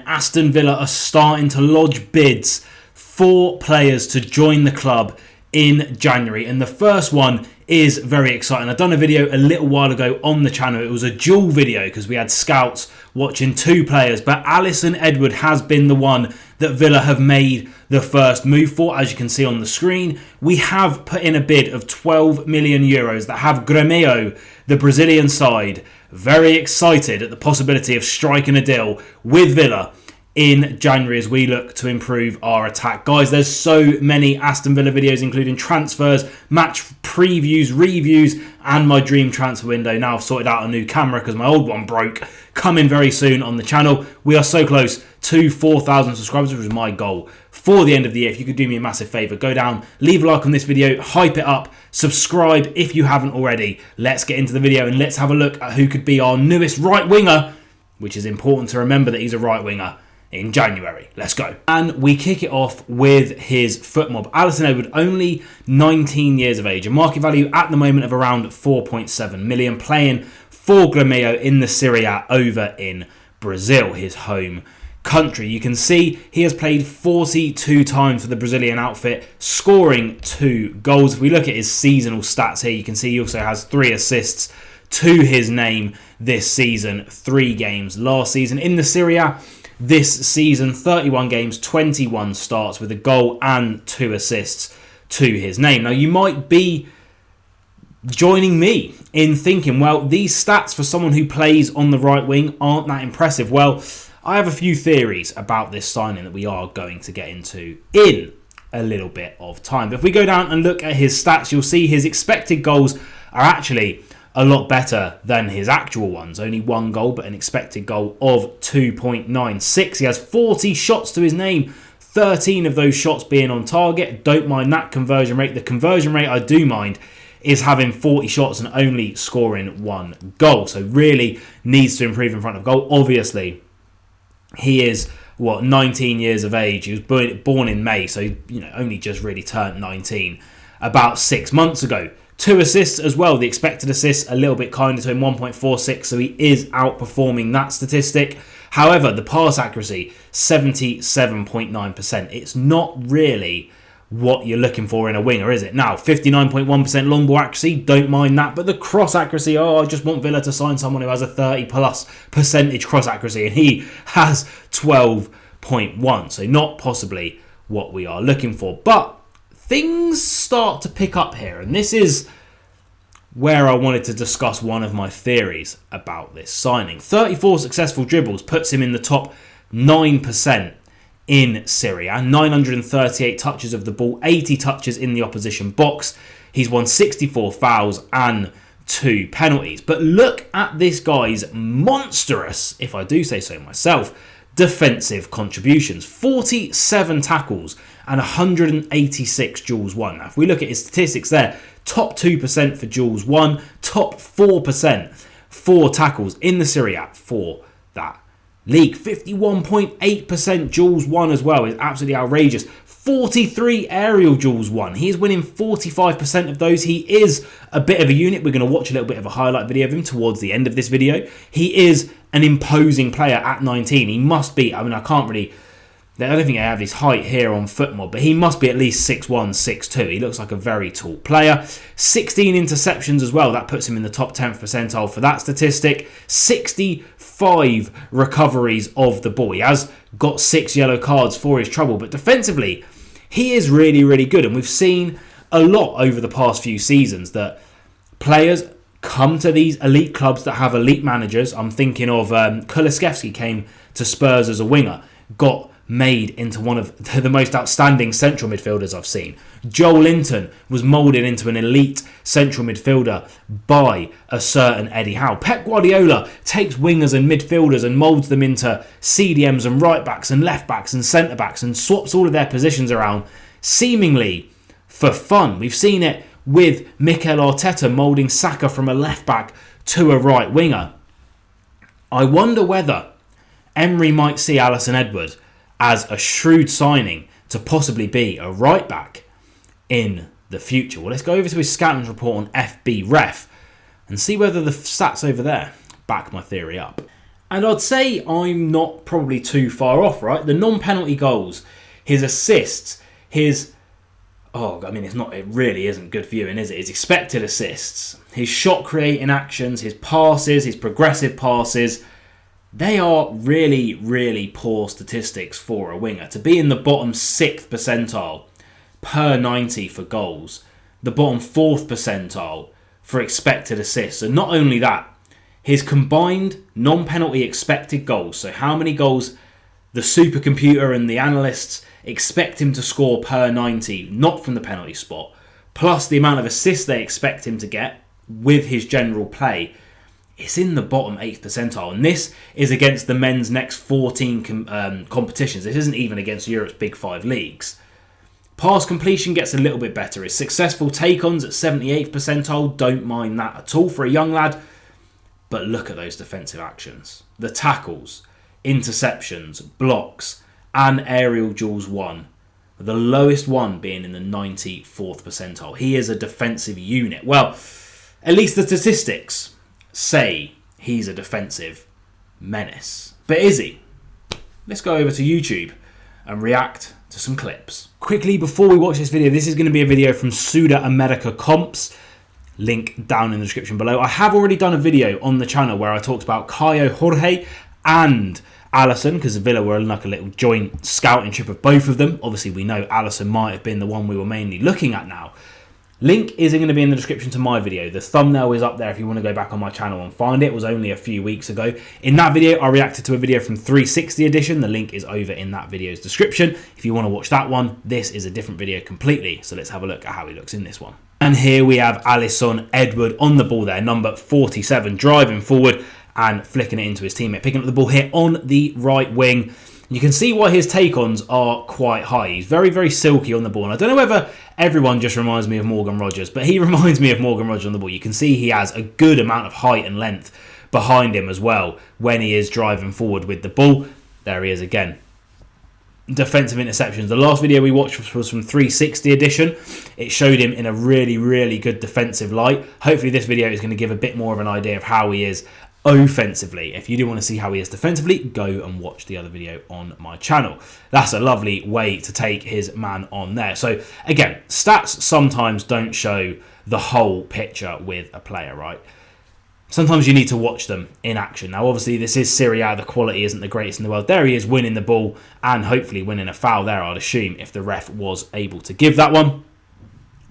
Aston Villa are starting to lodge bids for players to join the club in January, and the first one is very exciting. I've done a video a little while ago on the channel. It was a dual video because we had scouts watching two players, but Alysson Edward has been the one that Villa have made the first move for. As you can see on the screen, we have put in a bid of 12 million euros that have Gremio, the Brazilian side, very excited at the possibility of striking a deal with Villa in January as we look to improve our attack. Guys, there's so many Aston Villa videos, including transfers, match previews, reviews, and my dream transfer window. Now I've sorted out a new camera because my old one broke. Coming very soon on the channel. We are so close to 4,000 subscribers, which was my goal for the end of the year. If you could do me a massive favour, go down, leave a like on this video, hype it up, subscribe if you haven't already. Let's get into the video and let's have a look at who could be our newest right winger, which is important to remember that he's a right winger in January. Let's go. And we kick it off with his foot mob. Alysson Edward, only 19 years of age. A market value at the moment of around 4.7 million. Playing for Gremio in the Serie A over in Brazil, his home country. You can see he has played 42 times for the Brazilian outfit, scoring 2 goals. If we look at his seasonal stats here, you can see he also has 3 assists to his name this season. 3 games last season. In the Serie A this season, 31 games, 21 starts with a goal and 2 assists to his name. Now, you might be joining me in thinking, well, these stats for someone who plays on the right wing aren't that impressive. Well, I have a few theories about this signing that we are going to get into in a little bit of time. But if we go down and look at his stats, you'll see his expected goals are actually a lot better than his actual ones. Only 1 goal, but an expected goal of 2.96. He has 40 shots to his name, 13 of those shots being on target. Don't mind that conversion rate. The conversion rate I do mind is having 40 shots and only scoring 1 goal. So really needs to improve in front of goal. Obviously, he is, 19 years of age. He was born in May, so only just really turned 19 about 6 months ago. 2 assists as well. The expected assists a little bit kinder to him, 1.46, so he is outperforming that statistic. However, the pass accuracy, 77.9%. It's not really what you're looking for in a winger, is it? Now, 59.1% long ball accuracy, don't mind that, but the cross accuracy, I just want Villa to sign someone who has a 30+ % cross accuracy, and he has 12.1, so not possibly what we are looking for. But things start to pick up here, and this is where I wanted to discuss one of my theories about this signing. 34 successful dribbles puts him in the top 9% in Serie A. 938 touches of the ball, 80 touches in the opposition box. He's won 64 fouls and 2 penalties. But look at this guy's monstrous, if I do say so myself, defensive contributions. 47 tackles and 186 duels won. Now, if we look at his statistics there, top 2% for duels won, top 4% for tackles in the Serie A for that league. 51.8% duels won as well is absolutely outrageous. 43 aerial duels won. He is winning 45% of those. He is a bit of a unit. We're going to watch a little bit of a highlight video of him towards the end of this video. He is an imposing player at 19. He must be, I don't think I have his height here on FootMob, but he must be at least 6'1", 6'2". He looks like a very tall player. 16 interceptions as well. That puts him in the top 10th percentile for that statistic. 65 recoveries of the ball. He has got 6 yellow cards for his trouble, but defensively, he is really, really good. And we've seen a lot over the past few seasons that players come to these elite clubs that have elite managers. I'm thinking of Kulusevski came to Spurs as a winger, got made into one of the most outstanding central midfielders I've seen. Joel Linton was moulded into an elite central midfielder by a certain Eddie Howe. Pep Guardiola takes wingers and midfielders and moulds them into CDMs and right backs and left backs and centre backs and swaps all of their positions around seemingly for fun. We've seen it with Mikel Arteta moulding Saka from a left back to a right winger. I wonder whether Emery might see Alysson Edward as a shrewd signing to possibly be a right back in the future. Well, let's go over to his scouting report on FB Ref and see whether the stats over there back my theory up. And I'd say I'm not probably too far off, right? The non-penalty goals, his assists, his... Oh, I mean, it really isn't good viewing, is it? His expected assists, his shot-creating actions, his passes, his progressive passes. They are really, really poor statistics for a winger. To be in the bottom 6th percentile per 90 for goals, the bottom 4th percentile for expected assists. And not only that, his combined non-penalty expected goals, so how many goals the supercomputer and the analysts expect him to score per 90, not from the penalty spot, plus the amount of assists they expect him to get with his general play, it's in the bottom 8th percentile. And this is against the men's next 14 competitions. This isn't even against Europe's big 5 leagues. Pass completion gets a little bit better. His successful take-ons at 78th percentile, don't mind that at all for a young lad. But look at those defensive actions. The tackles, interceptions, blocks, and aerial duels won. The lowest one being in the 94th percentile. He is a defensive unit. Well, at least the statistics say he's a defensive menace. But is he? Let's go over to YouTube and react to some clips. Quickly, before we watch this video, this is going to be a video from Suda America Comps. Link down in the description below. I have already done a video on the channel where I talked about Caio Jorge and Allison, because Villa were like a little joint scouting trip of both of them. Obviously, we know Allison might have been the one we were mainly looking at now. Link is going to be in the description to my video. The thumbnail is up there if you want to go back on my channel and find it. It was only a few weeks ago. In that video, I reacted to a video from 360 edition. The link is over in that video's description. If you want to watch that one, this is a different video completely. So let's have a look at how he looks in this one. And here we have Alysson Edward on the ball there, number 47, driving forward and flicking it into his teammate. Picking up the ball here on the right wing. You can see why his take-ons are quite high. He's very, very silky on the ball. And I don't know whether everyone just reminds me of Morgan Rogers, but he reminds me of Morgan Rogers on the ball. You can see he has a good amount of height and length behind him as well when he is driving forward with the ball. There he is again. Defensive interceptions. The last video we watched was from 360 edition. It showed him in a really, really good defensive light. Hopefully this video is going to give a bit more of an idea of how he is offensively. If you do want to see how he is defensively, go and watch the other video on my channel. That's a lovely way to take his man on there. So again, stats sometimes don't show the whole picture with a player, right? Sometimes you need to watch them in action. Now, obviously, this is Serie A. The quality isn't the greatest in the world. There he is winning the ball and hopefully winning a foul there, I'd assume, if the ref was able to give that one.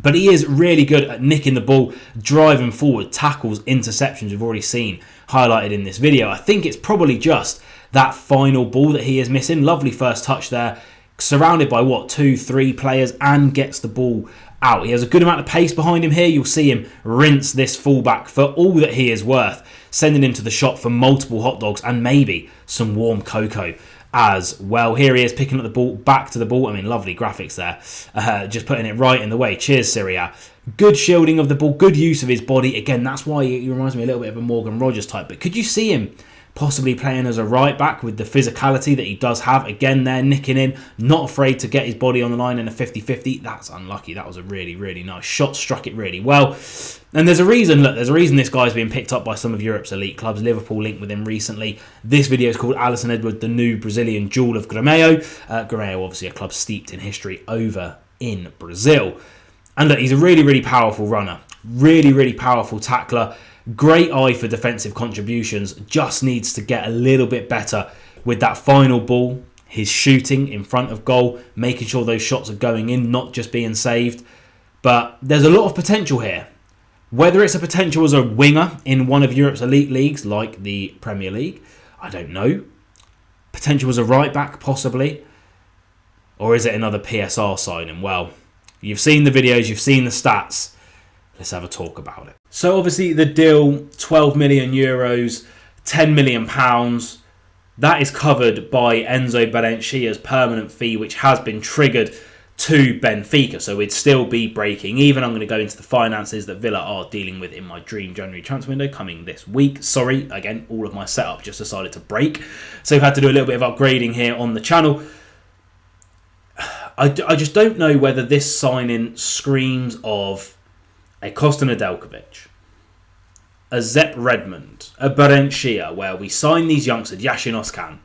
But he is really good at nicking the ball, driving forward, tackles, interceptions we've already seen highlighted in this video. I think it's probably just that final ball that he is missing. Lovely first touch there, surrounded by, what, 2-3 players, and gets the ball out. He has a good amount of pace behind him here. You'll see him rinse this fullback for all that he is worth, sending him to the shop for multiple hot dogs and maybe some warm cocoa as well. Here he is picking up the ball, back to the ball. I mean, lovely graphics there. Just putting it right in the way. Cheers, Syria. Good shielding of the ball, good use of his body. Again, that's why he reminds me a little bit of a Morgan Rogers type. But could you see him possibly playing as a right back with the physicality that he does have? Again there, nicking in, not afraid to get his body on the line in a 50-50. That's unlucky. That was a really, really nice shot. Struck it really well. And there's a reason, look, there's a reason this guy's been picked up by some of Europe's elite clubs. Liverpool linked with him recently. This video is called Alysson Edward, the new Brazilian jewel of Gremio. Gremio, obviously a club steeped in history over in Brazil. And look, he's a really, really powerful runner. Really, really powerful tackler. Great eye for defensive contributions. Just needs to get a little bit better with that final ball. His shooting in front of goal. Making sure those shots are going in, not just being saved. But there's a lot of potential here. Whether it's a potential as a winger in one of Europe's elite leagues, like the Premier League, I don't know. Potential as a right back, possibly. Or is it another PSR signing? Well, you've seen the videos, you've seen the stats. Let's have a talk about it. So obviously the deal, 12 million euros, 10 million pounds. That is covered by Enzo Berencia's permanent fee, which has been triggered to Benfica. So we'd still be breaking even. I'm going to go into the finances that Villa are dealing with in my dream January transfer window coming this week. Sorry, again, all of my setup just decided to break. So we've had to do a little bit of upgrading here on the channel. I just don't know whether this signing screams of a Kosta Nedeljkovic, a Zep Redmond, a Berencia, where we sign these youngsters, Yashin Oskan.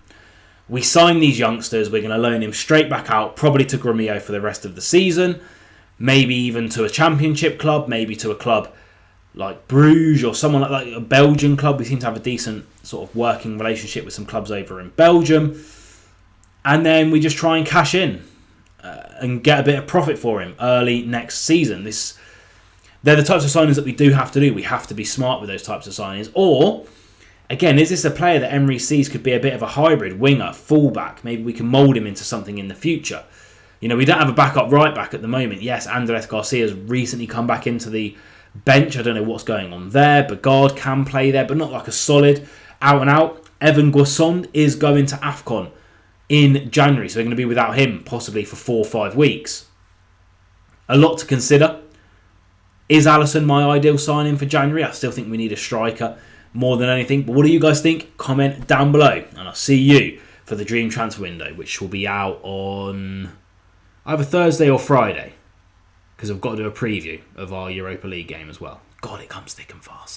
We sign these youngsters, we're going to loan him straight back out, probably to Gremio for the rest of the season, maybe even to a championship club, maybe to a club like Bruges or someone like that, a Belgian club. We seem to have a decent sort of working relationship with some clubs over in Belgium. And then we just try and cash in and get a bit of profit for him early next season. They're the types of signings that we do have to do. We have to be smart with those types of signings. Or, again, is this a player that Emery sees could be a bit of a hybrid, winger, fullback? Maybe we can mould him into something in the future. You know, we don't have a backup right back at the moment. Yes, Andres Garcia's recently come back into the bench. I don't know what's going on there. Bagard can play there, but not like a solid out and out. Evan Guasson is going to AFCON in January, so they're going to be without him possibly for 4 or 5 weeks. A lot to consider. Is Allison my ideal signing for January? I still think we need a striker more than anything. But what do you guys think? Comment down below. And I'll see you for the Dream Transfer Window, which will be out on either Thursday or Friday, because I've got to do a preview of our Europa League game as well. God, it comes thick and fast.